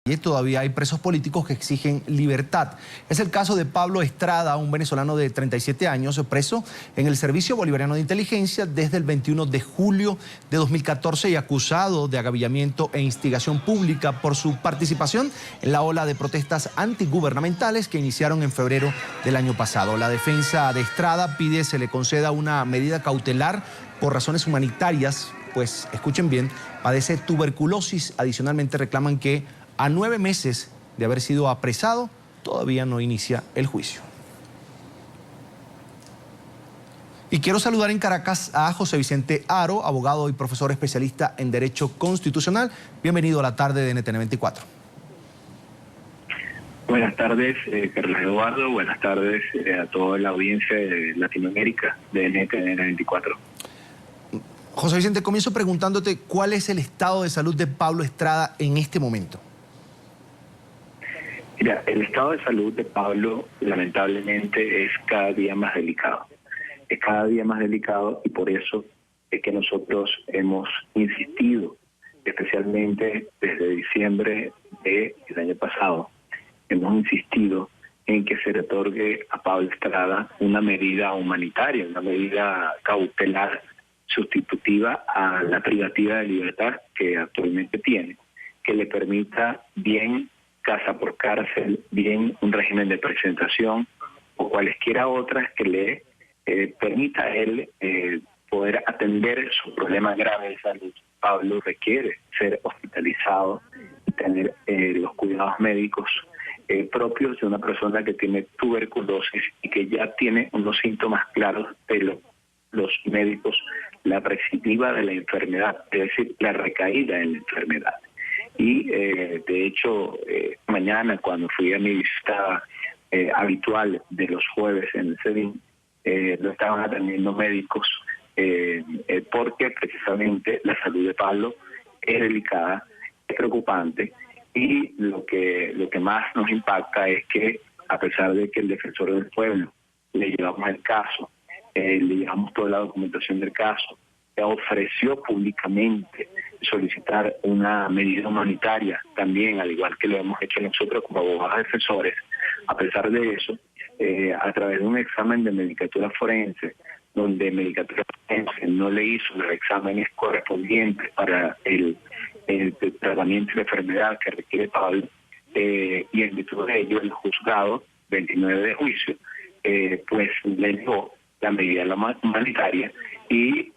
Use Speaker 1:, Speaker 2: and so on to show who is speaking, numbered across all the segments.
Speaker 1: Y todavía hay presos políticos que exigen libertad. Es el caso de Pablo Estrada, un venezolano de 37 años, preso en el Servicio Bolivariano de Inteligencia desde el 21 de julio de 2014 y acusado de agavillamiento e instigación pública por su participación en la ola de protestas antigubernamentales que iniciaron en febrero del año pasado. La defensa de Estrada pide se le conceda una medida cautelar por razones humanitarias, pues, escuchen bien, padece tuberculosis. Adicionalmente reclaman que a 9 meses de haber sido apresado, todavía no inicia el juicio. Y quiero saludar en Caracas a José Vicente Haro, abogado y profesor especialista en Derecho Constitucional. Bienvenido a la tarde de NTN 24.
Speaker 2: Buenas tardes, Carlos Eduardo. Buenas tardes a toda la audiencia de Latinoamérica de NTN 24.
Speaker 1: José Vicente, comienzo preguntándote cuál es el estado de salud de Pablo Estrada en este momento.
Speaker 2: Mira, el estado de salud de Pablo lamentablemente es cada día más delicado. Es cada día más delicado y por eso es que nosotros hemos insistido, especialmente desde diciembre del año pasado, hemos insistido en que se le otorgue a Pablo Estrada una medida humanitaria, una medida cautelar sustitutiva a la privativa de libertad que actualmente tiene, que le permita bien casa por cárcel, bien un régimen de presentación o cualesquiera otras que le permita a él poder atender su problema grave de salud. Pablo requiere ser hospitalizado y tener los cuidados médicos propios de una persona que tiene tuberculosis y que ya tiene unos síntomas claros de los médicos, la recidiva de la enfermedad, es decir, la recaída en la enfermedad. Y de hecho, mañana cuando fui a mi visita habitual de los jueves en el SEBIN, lo estaban atendiendo médicos porque precisamente la salud de Pablo es delicada, es preocupante y lo que más nos impacta es que a pesar de que el defensor del pueblo le llevamos el caso, le llevamos toda la documentación del caso, ofreció públicamente solicitar una medida humanitaria también, al igual que lo hemos hecho nosotros como abogados defensores. A pesar de eso, a través de un examen de medicatura forense, donde medicatura forense no le hizo los exámenes correspondientes para el tratamiento de la enfermedad que requiere Pablo, y en virtud de ello el juzgado 29 de juicio pues le dio la medida humanitaria y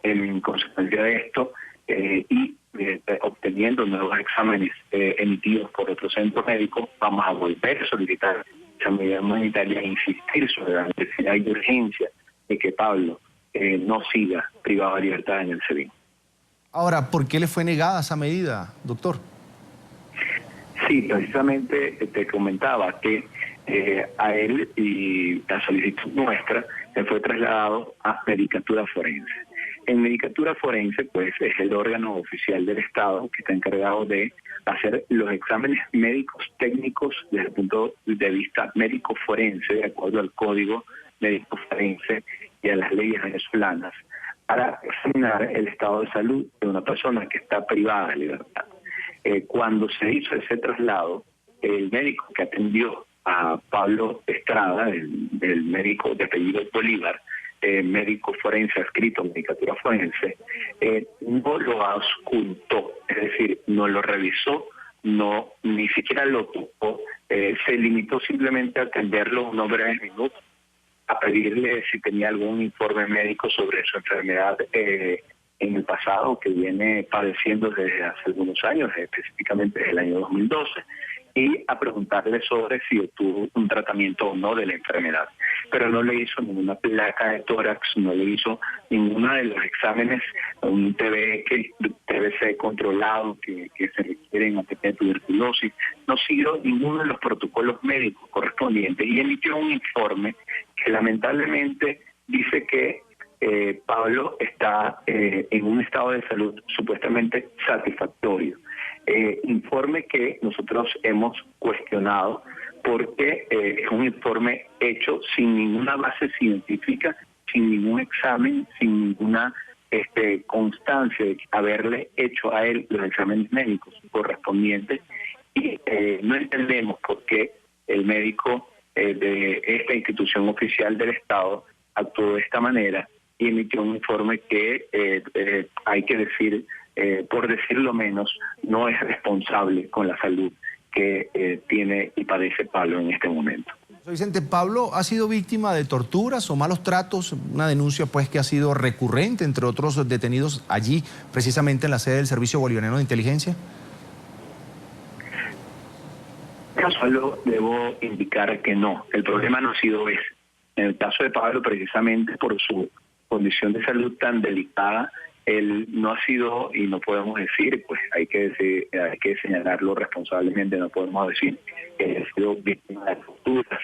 Speaker 2: en consecuencia de esto obteniendo nuevos exámenes emitidos por otro centro médico, vamos a volver a solicitar esa medida humanitaria e insistir sobre la necesidad y urgencia de que Pablo no siga privado de libertad en el SEBIN.
Speaker 1: Ahora, ¿por qué le fue negada esa medida, doctor?
Speaker 2: Sí, precisamente te comentaba que a él y la solicitud nuestra se fue trasladado a medicatura forense. En medicatura forense, pues, es el órgano oficial del Estado que está encargado de hacer los exámenes médicos técnicos desde el punto de vista médico forense, de acuerdo al Código Médico Forense y a las leyes venezolanas, para examinar el estado de salud de una persona que está privada de libertad. Cuando se hizo ese traslado, el médico que atendió a Pablo Estrada, el médico de apellido Bolívar, médico forense adscrito a medicatura forense, no lo auscultó, es decir, no lo revisó, ni siquiera lo tocó, se limitó simplemente a atenderlo unos breves minutos, a pedirle si tenía algún informe médico sobre su enfermedad en el pasado que viene padeciendo desde hace algunos años, específicamente desde el año 2012, y a preguntarle sobre si obtuvo un tratamiento o no de la enfermedad. Pero no le hizo ninguna placa de tórax, no le hizo ninguno de los exámenes, un TBC controlado que se requieren a tener tuberculosis, no siguió ninguno de los protocolos médicos correspondientes y emitió un informe que lamentablemente dice que Pablo está en un estado de salud supuestamente satisfactorio. Informe que nosotros hemos cuestionado porque es un informe hecho sin ninguna base científica, sin ningún examen, sin ninguna constancia de haberle hecho a él los exámenes médicos correspondientes no entendemos por qué el médico de esta institución oficial del Estado actuó de esta manera y emitió un informe que hay que decir, por decirlo menos, no es responsable con la salud que tiene y padece Pablo en este momento.
Speaker 1: Vicente, ¿Pablo ha sido víctima de torturas o malos tratos? Una denuncia pues que ha sido recurrente entre otros detenidos allí, precisamente en la sede del Servicio Bolivariano de Inteligencia.
Speaker 2: Solo debo indicar que no, el problema no ha sido ese. En el caso de Pablo, precisamente por su condición de salud tan delicada, él no ha sido, y no podemos decir, pues hay que señalarlo responsablemente, no podemos decir que ha sido víctima de torturas,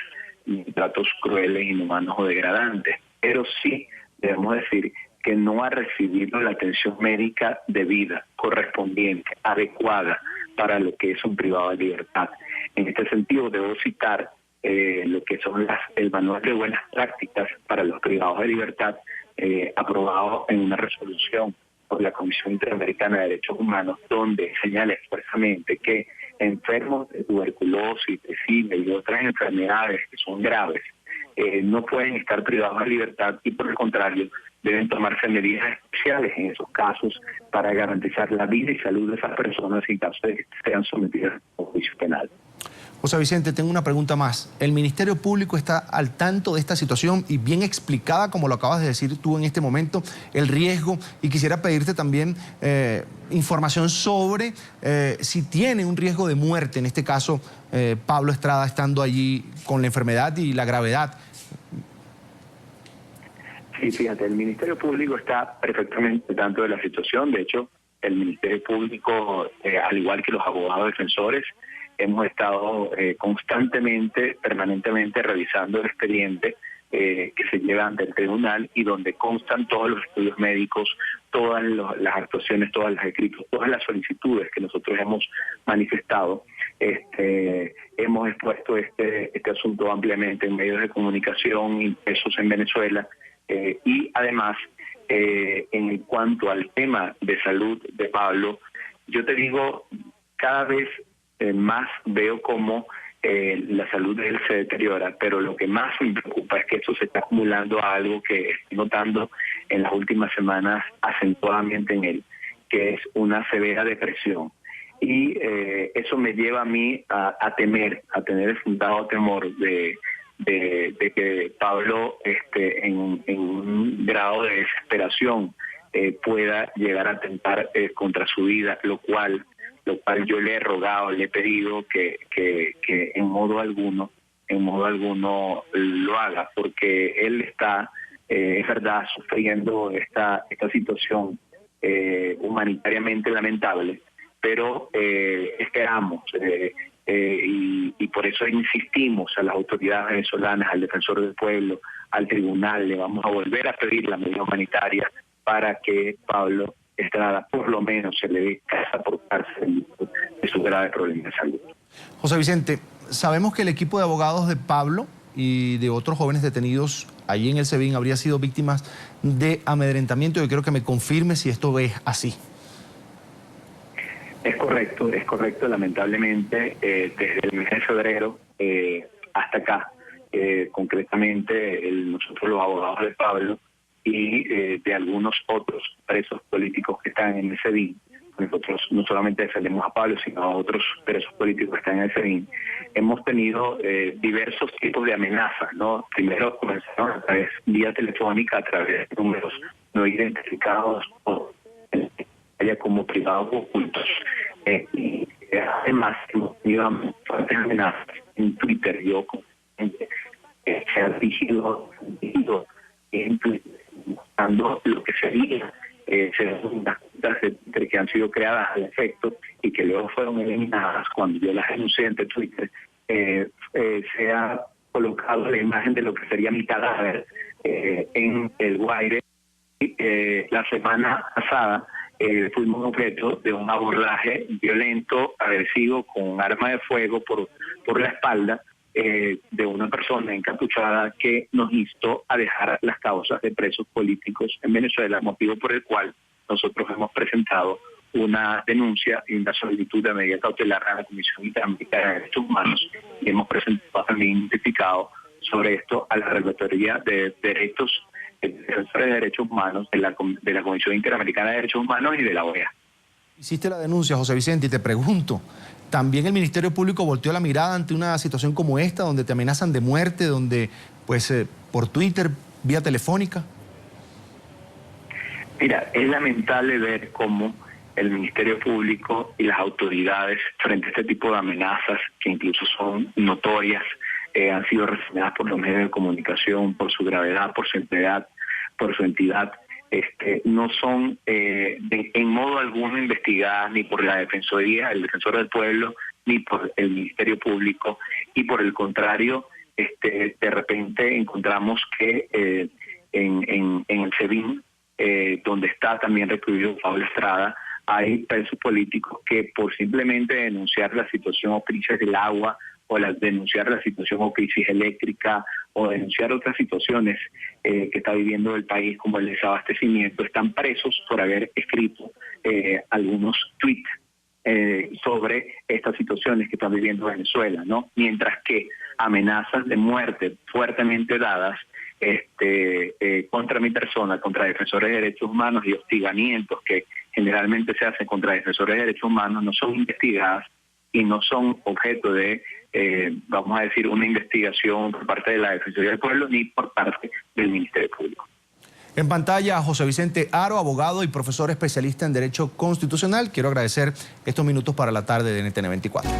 Speaker 2: ni tratos crueles, inhumanos o degradantes, pero sí debemos decir que no ha recibido la atención médica debida, correspondiente, adecuada para lo que es un privado de libertad. En este sentido, debo citar lo que son el manual de buenas prácticas para los privados de libertad, aprobado en una resolución por la Comisión Interamericana de Derechos Humanos, donde señala expresamente que enfermos de tuberculosis, de SIDA y otras enfermedades que son graves no pueden estar privados de libertad y, por el contrario, deben tomarse medidas especiales en esos casos para garantizar la vida y salud de esas personas en caso de que sean sometidas a un juicio penal.
Speaker 1: José Vicente, tengo una pregunta más. ¿El Ministerio Público está al tanto de esta situación y bien explicada, como lo acabas de decir tú en este momento, el riesgo? Y quisiera pedirte también información sobre si tiene un riesgo de muerte, en este caso Pablo Estrada estando allí con la enfermedad y la gravedad.
Speaker 2: Sí, fíjate, el Ministerio Público está perfectamente al tanto de la situación. De hecho, el Ministerio Público, al igual que los abogados defensores, hemos estado constantemente, permanentemente revisando el expediente que se lleva ante el tribunal y donde constan todos los estudios médicos, todas las actuaciones, todos los escritos, todas las solicitudes que nosotros hemos manifestado. Hemos expuesto este asunto ampliamente en medios de comunicación, impresos en Venezuela, y además, en cuanto al tema de salud de Pablo, yo te digo, cada vez más veo cómo la salud de él se deteriora, pero lo que más me preocupa es que esto se está acumulando a algo que estoy notando en las últimas semanas acentuadamente en él, que es una severa depresión. Y eso me lleva a mí a tener el fundado temor de que Pablo en un grado de desesperación pueda llegar a atentar contra su vida, lo cual yo le he rogado, le he pedido que en modo alguno lo haga, porque él está, es verdad, sufriendo esta situación humanitariamente lamentable, pero esperamos y por eso insistimos a las autoridades venezolanas, al defensor del pueblo, al tribunal, le vamos a volver a pedir la medida humanitaria para que Pablo Estrada por lo menos se le dé casa por cárcel de su grave problema de salud.
Speaker 1: José Vicente, sabemos que el equipo de abogados de Pablo y de otros jóvenes detenidos allí en el SEBIN habría sido víctimas de amedrentamiento. Yo quiero que me confirme si esto es así.
Speaker 2: Es correcto, lamentablemente, desde el mes de febrero hasta acá, concretamente nosotros los abogados de Pablo y de algunos otros presos políticos que están en el SEBIN, nosotros no solamente defendemos a Pablo, sino a otros presos políticos que están en el SEBIN, hemos tenido diversos tipos de amenazas, ¿no? Primero comenzaron a través vía telefónica, a través de números no identificados o como privados ocultos. Y además hemos tenido fuertes amenazas en Twitter. Se ha dirigido en Twitter mostrando lo que sería unas cuentas de Twitter que han sido creadas al efecto y que luego fueron eliminadas cuando yo las denuncié ante Twitter. Se ha colocado la imagen de lo que sería mi cadáver en el Guaire. La semana pasada fuimos objeto de un abordaje violento, agresivo, con un arma de fuego por la espalda de una persona encapuchada que nos instó a dejar las causas de presos políticos en Venezuela, motivo por el cual nosotros hemos presentado una denuncia y una solicitud de medida cautelar a la Comisión Interamericana de Derechos Humanos y hemos presentado también un certificado sobre esto a la Relatoría de Derechos de Derechos Humanos de la Comisión Interamericana de Derechos Humanos y de la OEA.
Speaker 1: Hiciste la denuncia, José Vicente, y te pregunto, ¿también el Ministerio Público volteó la mirada ante una situación como esta, donde te amenazan de muerte, donde, pues, por Twitter, vía telefónica?
Speaker 2: Mira, es lamentable ver cómo el Ministerio Público y las autoridades, frente a este tipo de amenazas, que incluso son notorias, han sido reseñadas por los medios de comunicación, por su gravedad, por su entidad, no son en modo alguno investigadas ni por la Defensoría, el Defensor del Pueblo, ni por el Ministerio Público, y por el contrario, de repente encontramos que en el SEBIN, donde está también recluido Pablo Estrada, hay presos políticos que por simplemente denunciar la situación o crisis del agua, o denunciar la situación o crisis eléctrica, o denunciar otras situaciones que está viviendo el país, como el desabastecimiento, están presos por haber escrito algunos tweets sobre estas situaciones que está viviendo Venezuela, ¿no? Mientras que amenazas de muerte fuertemente dadas contra mi persona, contra defensores de derechos humanos, y hostigamientos que generalmente se hacen contra defensores de derechos humanos no son investigadas y no son objeto de, vamos a decir, una investigación por parte de la Defensoría del Pueblo ni por parte del Ministerio Público.
Speaker 1: En pantalla, José Vicente Haro, abogado y profesor especialista en Derecho Constitucional. Quiero agradecer estos minutos para la tarde de NTN 24.